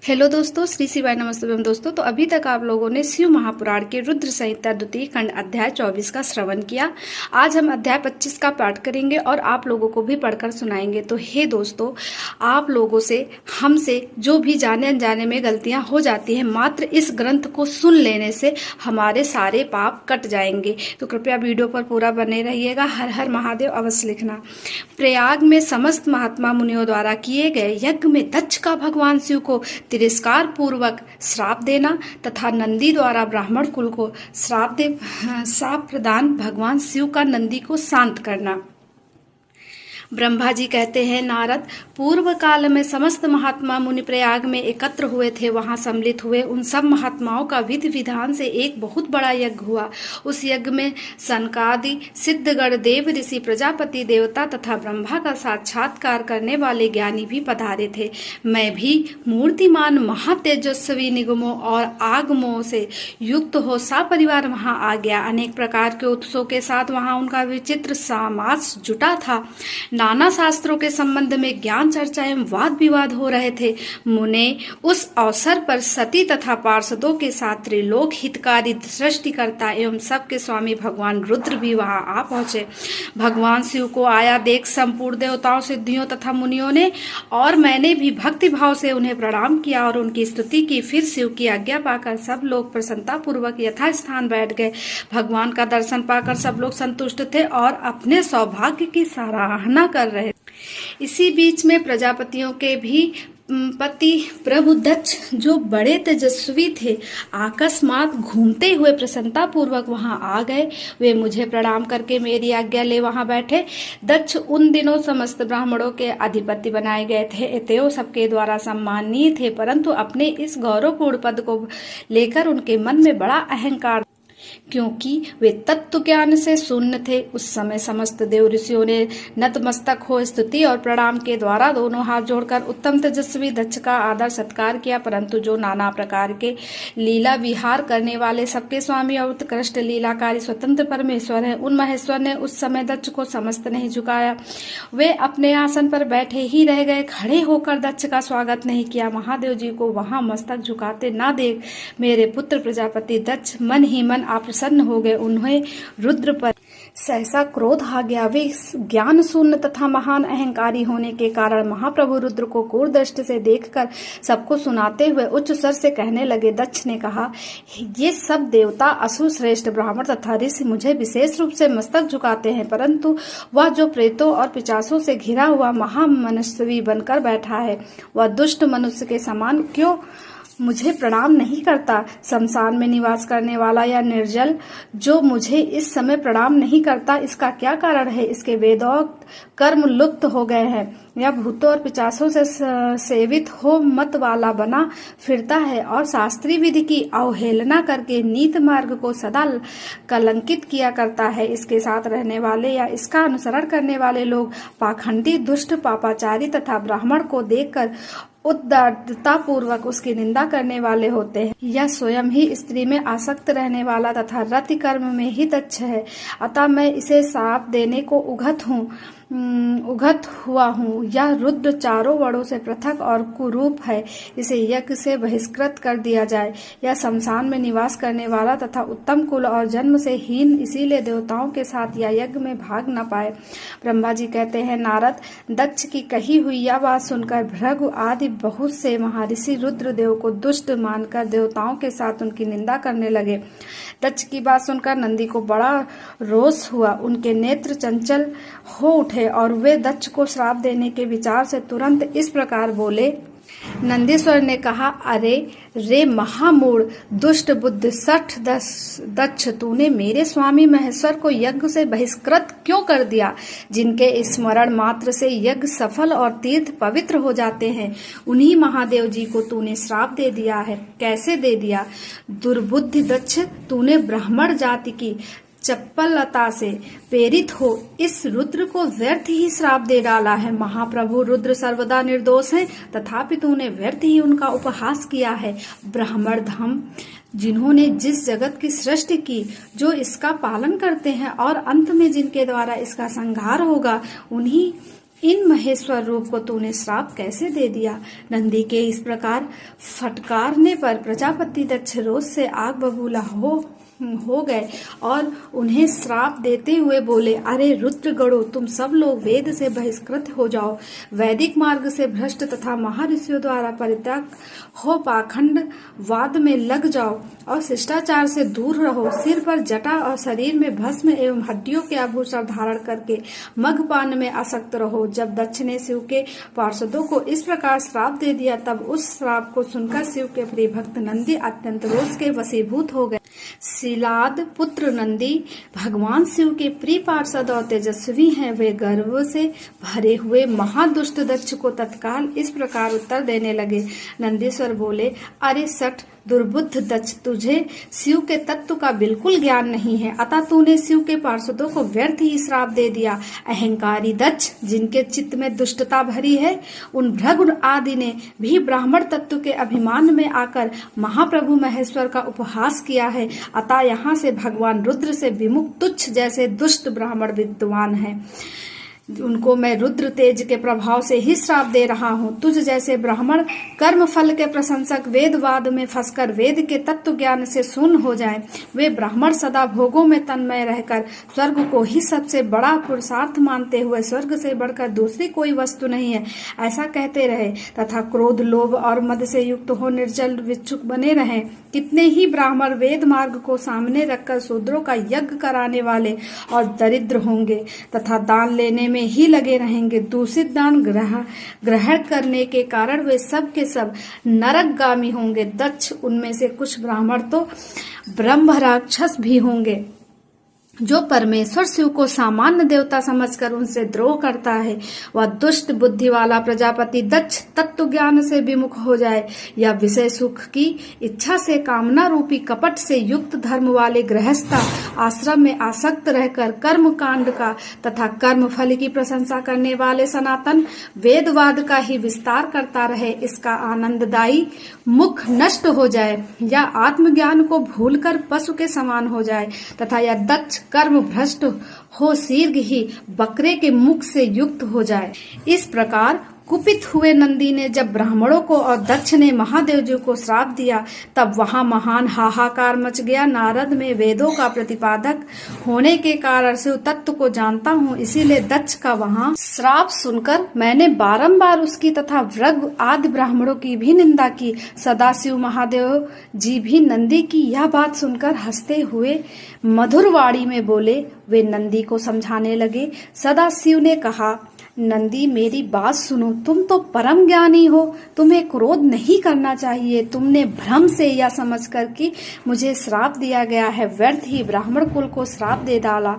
Hello दोस्तों, श्री शिवाय नमस्ते दोस्तों। तो अभी तक आप लोगों ने शिव महापुराण के रुद्र संहिता द्वितीय खंड अध्याय 24 का श्रवण किया। आज हम अध्याय 25 का पाठ करेंगे और आप लोगों को भी पढ़कर सुनाएंगे। तो हे दोस्तों, आप लोगों से हमसे जो भी जाने अनजाने में गलतियां हो जाती हैं, मात्र इस ग्रंथ को सुन लेने से हमारे सारे पाप कट जाएंगे। तो कृपया वीडियो पर पूरा बने रहिएगा। हर हर महादेव अवश्य लिखना। प्रयाग में समस्त महात्मा मुनियों द्वारा किए गए यज्ञ में दक्ष का भगवान शिव को तिरस्कार पूर्वक श्राप देना तथा नंदी द्वारा ब्राह्मण कुल को श्राप प्रदान भगवान शिव का नंदी को शांत करना। ब्रह्मा जी कहते हैं, नारद, पूर्व काल में समस्त महात्मा मुनि प्रयाग में एकत्र हुए थे। वहां सम्मिलित हुए उन सब महात्माओं का विधि विधान से एक बहुत बड़ा यज्ञ हुआ। उस यज्ञ में सनकादि सिद्धगण देव ऋषि प्रजापति देवता तथा ब्रह्मा का साक्षात्कार करने वाले ज्ञानी भी पधारे थे। मैं भी मूर्तिमान महातेजस्वी निगमों और आगमों से युक्त हो सपरिवार वहां आ गया। अनेक प्रकार के उत्सवों के साथ वहां उनका विचित्र समाज जुटा था। नाना शास्त्रों के संबंध में ज्ञान चर्चा एवं वाद विवाद हो रहे थे। मुने उस अवसर पर सती तथा पार्षदों के साथ त्रिलोक हितकारी सृष्टिकर्ता एवं सबके स्वामी भगवान रुद्र भी वहां आ पहुंचे। भगवान शिव को आया देख संपूर्ण देवताओं, सिद्धियों तथा मुनियों ने और मैंने भी भक्ति भाव से उन्हें प्रणाम किया और उनकी स्तुति की। फिर शिव की आज्ञा पाकर सब लोग प्रसन्नता पूर्वक यथास्थान बैठ गए। भगवान का दर्शन पाकर सब लोग संतुष्ट थे और अपने सौभाग्य की सराहना कर रहे। इसी बीच में प्रजापतियों के भी पति प्रभु दक्ष, जो बड़े तेजस्वी थे, अकस्मात घूमते हुए प्रसन्नता पूर्वक वहां आ गए। वे मुझे प्रणाम करके मेरी आज्ञा ले वहां बैठे। दक्ष उन दिनों समस्त ब्राह्मणों के अधिपति बनाए गए थे, अतएव सबके द्वारा सम्मानीय थे, परंतु अपने इस गौरवपूर्ण पद को लेकर उनके मन में बड़ा अहंकार, क्योंकि वे तत्व ज्ञान से शून्य थे। उस समय समस्त देव ऋषियों ने नतमस्तक हो स्तुति और प्रणाम के द्वारा दोनों हाथ जोड़कर उत्तम तेजस्वी दक्ष का आदर सत्कार किया। परंतु जो नाना प्रकार के लीला विहार करने वाले सबके स्वामी और उत्कृष्ट लीलाकारी स्वतंत्र परमेश्वर हैं, उन महेश्वर ने उस समय दक्ष को समस्त नहीं झुकाया। वे अपने आसन पर बैठे ही रह गए, खड़े होकर दक्ष का स्वागत नहीं किया। महादेव जी को वहां मस्तक झुकाते न देख मेरे पुत्र प्रजापति दक्ष मन ही मन प्रसन्न हो गए। उन्हें रुद्र पर सहसा क्रोध आ गया। वे ज्ञान शून्य तथा महान अहंकारी होने के कारण महाप्रभु रुद्र को क्रूर दृष्टि से देखकर सबको सुनाते हुए उच्च स्वर से कहने लगे। दक्ष ने कहा, ये सब देवता, असुर, श्रेष्ठ ब्राह्मण तथा ऋषि मुझे विशेष रूप से मस्तक झुकाते हैं, परंतु वह जो प्रेतों और पिशाचों से घिरा हुआ महामनुष्यवी बनकर बैठा है, वह दुष्ट मनुष्य के समान क्यों मुझे प्रणाम नहीं करता? शमशान में निवास करने वाला या निर्जल जो मुझे इस समय प्रणाम नहीं करता, इसका क्या कारण है? इसके वेदोक्त कर्म लुप्त हो गए हैं या भूतों और पिशाचों से सेवित हो मत वाला बना फिरता है और शास्त्रीय विधि की अवहेलना करके नीत मार्ग को सदा कलंकित किया करता है। इसके साथ रहने वाले या इसका अनुसरण करने वाले लोग पाखंडी, दुष्ट, पापाचारी तथा ब्राह्मण को देखकर उदारता पूर्वक उसकी निंदा करने वाले होते हैं। यह स्वयं ही स्त्री में आसक्त रहने वाला तथा रति कर्म में ही दक्ष है। अतः मैं इसे शाप देने को उगत हुआ हूँ। यह रुद्र चारों वर्णों से पृथक और कुरूप है, इसे यज्ञ से बहिष्कृत कर दिया जाए। यह शमशान में निवास करने वाला तथा उत्तम कुल और जन्म से हीन, इसीलिए देवताओं के साथ यह यज्ञ में भाग न पाए। ब्रह्मा जी कहते हैं, नारद, दक्ष की कही हुई यह बात सुनकर भृगु आदि बहुत से महर्षि रुद्रदेव को दुष्ट मानकर देवताओं के साथ उनकी निंदा करने लगे। दक्ष की बात सुनकर नंदी को बड़ा रोष हुआ। उनके नेत्र चंचल हो उठे और वे दक्ष को श्राप देने के विचार से तुरंत इस प्रकार बोले। नंदीश्वर ने कहा, अरे रे महामूढ़, दुष्ट बुद्ध सठ दक्ष, तूने मेरे स्वामी महेश्वर को यज्ञ से बहिष्कृत क्यों कर दिया? जिनके स्मरण मात्र से यज्ञ सफल और तीर्थ पवित्र हो जाते हैं, उन्हीं महादेव जी को तूने श्राप दे दिया है। कैसे दे दिया? दुर्बुद्धि दक्ष, तूने ब्राह्मण जाति की चपलता से प्रेरित हो इस रुद्र को व्यर्थ ही श्राप दे डाला है। महाप्रभु रुद्र सर्वदा निर्दोष हैं, तथापि तूने व्यर्थ ही उनका उपहास किया है। ब्राह्मण धम, जिन्होंने जिस जगत की सृष्टि की, जो इसका पालन करते हैं और अंत में जिनके द्वारा इसका संहार होगा, उन्हीं इन महेश्वर रूप को तूने श्राप कैसे दे दिया? नंदी के इस प्रकार फटकारने पर प्रजापति दक्ष रोष से आग बबूला हो गए और उन्हें श्राप देते हुए बोले, अरे रुद्रगणों, तुम सब लोग वेद से बहिष्कृत हो जाओ, वैदिक मार्ग से भ्रष्ट तथा महर्षियों द्वारा परित्याग हो पाखंड वाद में लग जाओ और शिष्टाचार से दूर रहो। सिर पर जटा और शरीर में भस्म एवं हड्डियों के आभूषण धारण करके मद्यपान में आसक्त रहो। जब दक्ष ने शिव के पार्षदों को इस प्रकार श्राप दे दिया, तब उस श्राप को सुनकर शिव के प्रिय भक्त नंदी अत्यंत रोष के वशीभूत हो गए। शिलाद पुत्र नंदी भगवान शिव के प्रिय पार्षद और तेजस्वी हैं। वे गर्व से भरे हुए महादुष्ट दक्ष को तत्काल इस प्रकार उत्तर देने लगे। नंदीश्वर बोले, अरे सठ दुर्बुद्ध दक्ष, तुझे शिव के तत्व का बिल्कुल ज्ञान नहीं है, अतः तूने शिव के पार्षदों को व्यर्थ ही श्राप दे दिया। अहंकारी दक्ष, जिनके चित्त में दुष्टता भरी है, उन भृगु आदि ने भी ब्राह्मण तत्व के अभिमान में आकर महाप्रभु महेश्वर का उपहास किया है, अतः यहाँ से भगवान रुद्र से विमुख तुच्छ जैसे दुष्ट ब्राह्मण विद्वान हैं, उनको मैं रुद्र तेज के प्रभाव से ही श्राप दे रहा हूँ। तुझ जैसे ब्राह्मण कर्म फल के प्रशंसक वेदवाद में फंसकर वेद के तत्व ज्ञान से शून्य हो जाएं। वे ब्राह्मण सदा भोगों में तन्मय रहकर स्वर्ग को ही सबसे बड़ा पुरुषार्थ मानते हुए स्वर्ग से बढ़कर दूसरी कोई वस्तु नहीं है ऐसा कहते रहे तथा क्रोध लोभ और मद से युक्त हो निर्जल विच्छुक बने रहे। कितने ही ब्राह्मण वेद मार्ग को सामने रखकर शूद्रों का यज्ञ कराने वाले और दरिद्र होंगे तथा दान लेने में ही लगे रहेंगे। दूषित दान ग्रहण करने के कारण वे सब के सब नरकगामी होंगे। दक्ष, उनमें से कुछ ब्राह्मण तो ब्रह्म राक्षस भी होंगे, जो परमेश्वर शिव को सामान्य देवता समझकर उनसे द्रोह करता है। वह दुष्ट बुद्धि वाला प्रजापति दक्ष तत्व ज्ञान से विमुख हो जाए या विषय सुख की इच्छा से कामना रूपी कपट से युक्त धर्म वाले गृहस्था आश्रम में आसक्त रहकर कर्म कांड का तथा कर्म फल की प्रशंसा करने वाले सनातन वेदवाद का ही विस्तार करता रहे। इसका आनंददायी मुख नष्ट हो जाए या आत्मज्ञान को भूलकर पशु के समान हो जाए तथा यह दक्ष कर्म भ्रष्ट हो शीघ्र ही बकरे के मुख से युक्त हो जाए। इस प्रकार कुपित हुए नंदी ने जब ब्राह्मणों को और दक्ष ने महादेव जी को श्राप दिया, तब वहां महान हाहाकार मच गया। नारद में वेदों का प्रतिपादक होने के कारण शिव तत्व को जानता हूँ, इसीलिए दक्ष का वहां श्राप सुनकर मैंने बारंबार उसकी तथा भृगु आदि ब्राह्मणों की भी निंदा की। सदाशिव महादेव जी भी नंदी की यह बात सुनकर हंसते हुए मधुर वाणी में बोले। वे नंदी को समझाने लगे। सदाशिव ने कहा, नंदी मेरी बात सुनो, तुम तो परम ज्ञानी हो, तुम्हें क्रोध नहीं करना चाहिए। तुमने भ्रम से यह समझकर कि मुझे श्राप दिया गया है, व्यर्थ ही ब्राह्मण कुल को श्राप दे डाला।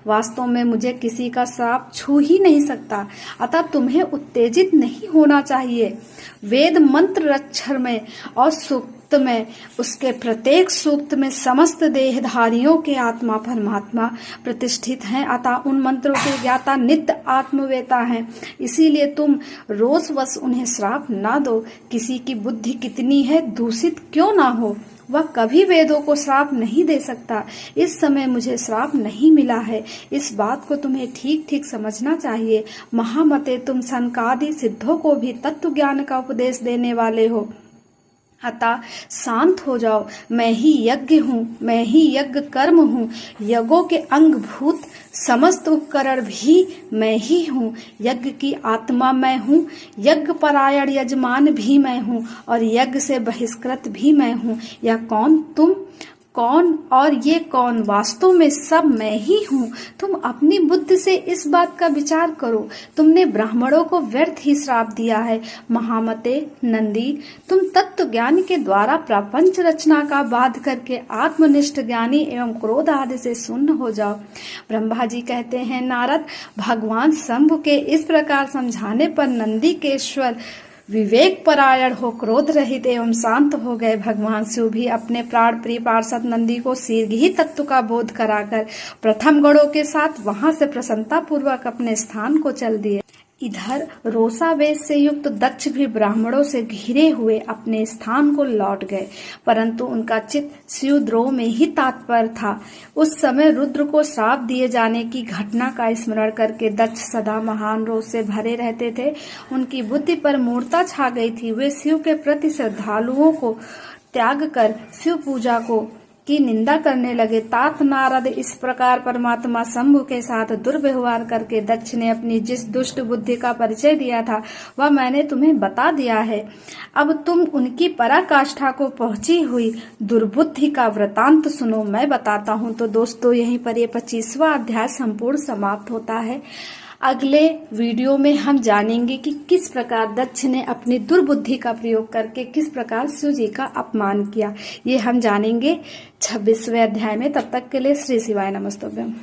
वास्तव में मुझे किसी का श्राप छू ही नहीं सकता, अतः तुम्हें उत्तेजित नहीं होना चाहिए। वेद मंत्र अक्षर में और सूक्त में, उसके प्रत्येक सूक्त में समस्त देहधारियों के आत्मा परमात्मा प्रतिष्ठित हैं, अतः उन मंत्रों के ज्ञाता नित्य आत्मवेता हैं। इसीलिए तुम रोषवश उन्हें श्राप ना दो। किसी की बुद्धि कितनी है दूषित क्यों ना हो, वह कभी वेदों को श्राप नहीं दे सकता। इस समय मुझे श्राप नहीं मिला है, इस बात को तुम्हें ठीक ठीक समझना चाहिए। महामते, तुम सनकादि सिद्धों को भी तत्व ज्ञान का उपदेश देने वाले हो, अतः शांत हो जाओ। मैं ही यज्ञ हूँ, मैं ही यज्ञ कर्म हूँ, यज्ञों के अंगभूत समस्त उपकरण भी मैं ही हूँ। यज्ञ की आत्मा मैं हूँ, यज्ञ परायण यजमान भी मैं हूँ और यज्ञ से बहिष्कृत भी मैं हूँ। यह कौन, तुम कौन और ये कौन, वास्तव में सब मैं ही हूँ। तुम अपनी बुद्धि से इस बात का विचार करो। तुमने ब्राह्मणों को व्यर्थ ही श्राप दिया है। महामते नंदी, तुम तत्व ज्ञान के द्वारा प्रपंच रचना का बाध करके आत्मनिष्ठ ज्ञानी एवं क्रोध आदि से शून्य हो जाओ। ब्रह्मा जी कहते हैं, नारद, भगवान शंभु के इस प्रकार समझाने पर नंदीकेश्वर विवेक परायण हो क्रोध रहित एवं शांत हो गए। भगवान शिव भी अपने प्राण प्रिय पार्षद नंदी को शीघ्र ही तत्व का बोध कराकर प्रथम गणों के साथ वहां से प्रसन्नता पूर्वक अपने स्थान को चल दिए। इधर रोषावेश से युक्त दक्ष भी ब्राह्मणों से घिरे हुए अपने स्थान को लौट गए, परंतु उनका चित्त शिवद्रोह में ही तत्पर था। उस समय रुद्र को श्राप दिए जाने की घटना का स्मरण करके दक्ष सदा महान रोष से भरे रहते थे। उनकी बुद्धि पर मूर्छा छा गई थी। वे शिव के प्रति श्रद्धालुओं को त्याग कर शिव पूजा की निंदा करने लगे। तात नारद इस प्रकार परमात्मा शंभु के साथ दुर्व्यवहार करके दक्ष ने अपनी जिस दुष्ट बुद्धि का परिचय दिया था वह मैंने तुम्हें बता दिया है। अब तुम उनकी पराकाष्ठा को पहुंची हुई दुर्बुद्धि का वृतांत सुनो, मैं बताता हूं। तो दोस्तों यहीं पर ये 25वां अध्याय संपूर्ण समाप्त होता है। अगले वीडियो में हम जानेंगे कि किस प्रकार दक्ष ने अपनी दुर्बुद्धि का प्रयोग करके किस प्रकार शिव जी का अपमान किया। ये हम जानेंगे 26वें अध्याय में। तब तक के लिए श्री शिवाय नमस्तुभ्यम।